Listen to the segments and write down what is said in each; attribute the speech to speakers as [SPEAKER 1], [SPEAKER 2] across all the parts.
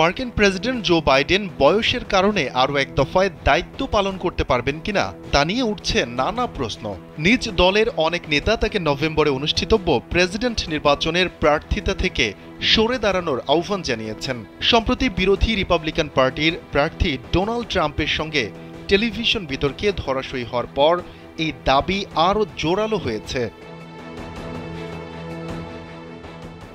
[SPEAKER 1] মার্কিন president Joe Biden বয়সের কারণে আরও এক দফায় দায়িত্ব পালন করতে পারবেন কিনা তা নিয়ে উঠছে নানা প্রশ্ন। নিজ দলের অনেক নেতা তাকে নভেম্বরে অনুষ্ঠিতব্য প্রেসিডেন্ট নির্বাচনের প্রার্থিতা থেকে সরে দাঁড়ানোর আহ্বান জানিয়েছেন। সম্প্রতি বিরোধী রিপাবলিকান পার্টির প্রার্থী ডোনাল্ড ট্রাম্পের সঙ্গে টেলিভিশন বিতর্কে ধরাশয়ী হওয়ার পর এই দাবি আরও জোরালো হয়েছে।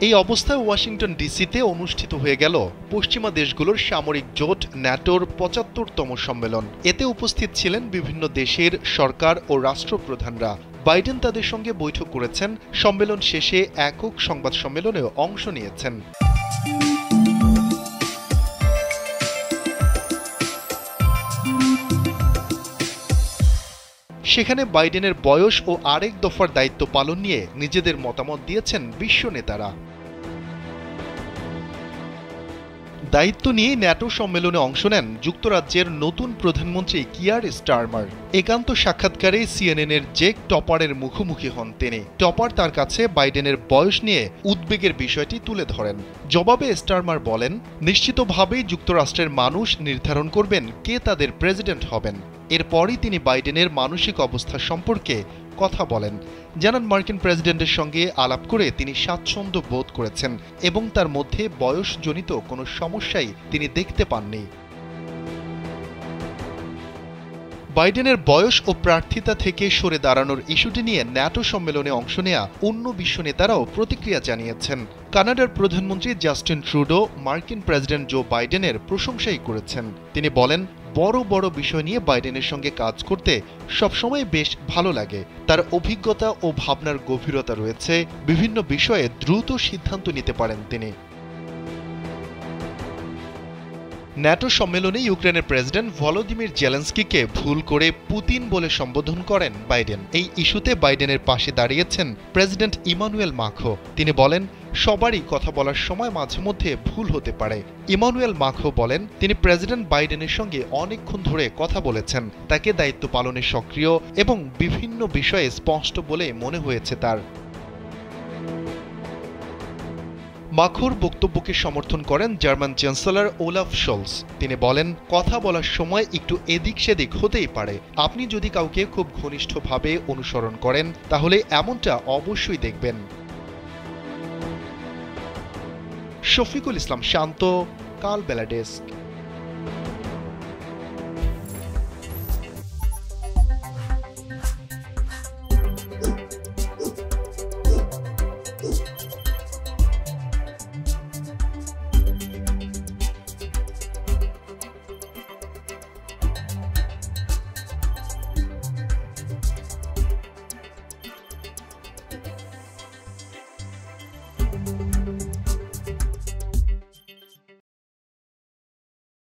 [SPEAKER 1] এই অবস্থায় ওয়াশিংটন ডিসিতে অনুষ্ঠিত হয়ে গেল পশ্চিমা দেশগুলোর সামরিক জোট ন্যাটোর ৭৫তম সম্মেলন। এতে উপস্থিত ছিলেন বিভিন্ন দেশের সরকার ও রাষ্ট্রপ্রধানরা। বাইডেন তাদের সঙ্গে বৈঠক করেছেন। সম্মেলন শেষে একক সংবাদ সম্মেলনেও অংশ নিয়েছেন। সেখানে বাইডেনের বয়স ও আরেক দফার দায়িত্ব পালন নিয়ে নিজেদের মতামত দিয়েছেন বিশ্ব নেতারা। দায়িত্ব নিয়ে ন্যাটো সম্মেলনে অংশ নেন যুক্তরাজ্যের নতুন প্রধানমন্ত্রী কিয়ার স্টারমার। একান্ত সাক্ষাৎকারে সিএনএনের জেক টপারের মুখোমুখি হন তিনি। টপার তার কাছে বাইডেনের বয়স নিয়ে উদ্বেগের বিষয়টি তুলে ধরেন। জবাবে স্টারমার বলেন, নিশ্চিতভাবেই যুক্তরাষ্ট্রের মানুষ নির্ধারণ করবেন কে তাদের প্রেসিডেন্ট হবেন। এরপরই তিনি বাইডেনের মানসিক অবস্থা সম্পর্কে কথা বলেন। জানান, মার্কিন প্রেসিডেন্টের সঙ্গে আলাপ করে তিনি স্বাচ্ছন্দ্য বোধ করেছেন এবং তার মধ্যে বয়সজনিত কোনো সমস্যাই তিনি দেখতে পাননি। বাইডেনের বয়স ও প্রার্থিতা থেকে সরে দাঁড়ানোর ইস্যুটি নিয়ে ন্যাটো সম্মেলনে অংশ নেয়া অন্য বিশ্ব নেতারাও প্রতিক্রিয়া জানিয়েছেন। কানাডার প্রধানমন্ত্রী জাস্টিন ট্রুডো মার্কিন প্রেসিডেন্ট জো বাইডেনের প্রশংসাই করেছেন। তিনি বলেন, বড় বড় বিষয় নিয়ে বাইডেনের সঙ্গে কাজ করতে সবসময় বেশ ভালো লাগে। তার অভিজ্ঞতা ও ভাবনার গভীরতা রয়েছে। বিভিন্ন বিষয়ে দ্রুত সিদ্ধান্ত নিতে পারেন তিনি। ন্যাটো সম্মেলনে ইউক্রেনের প্রেসিডেন্ট ভলোদিমির জেলেনস্কিকে ভুল করে পুতিন বলে সম্বোধন করেন বাইডেন। এই ইস্যুতে বাইডেনের পাশে দাঁড়িয়েছেন প্রেসিডেন্ট ইমানুয়েল মাখো। তিনি বলেন, সবারই কথা বলার সময় মাঝে মধ্যে ভুল হতে পারে। ইমানুয়েল মাখো বলেন, তিনি প্রেসিডেন্ট বাইডেনের সঙ্গে অনেকক্ষণ ধরে কথা বলেছেন। তাকে দায়িত্ব পালনে সক্রিয় এবং বিভিন্ন বিষয়ে স্পষ্ট বলে মনে হয়েছে তার। মাখোর বক্তব্যকে সমর্থন করেন জার্মান চ্যান্সেলর ওলাফ শোলস। তিনি বলেন, কথা বলার সময় একটু এদিক সেদিক হতেই পারে। আপনি যদি কাউকে খুব ঘনিষ্ঠভাবে অনুসরণ করেন তাহলে এমনটা অবশ্যই দেখবেন। শফিকুল ইসলাম শান্ত, কালবেলা ডেস্ক।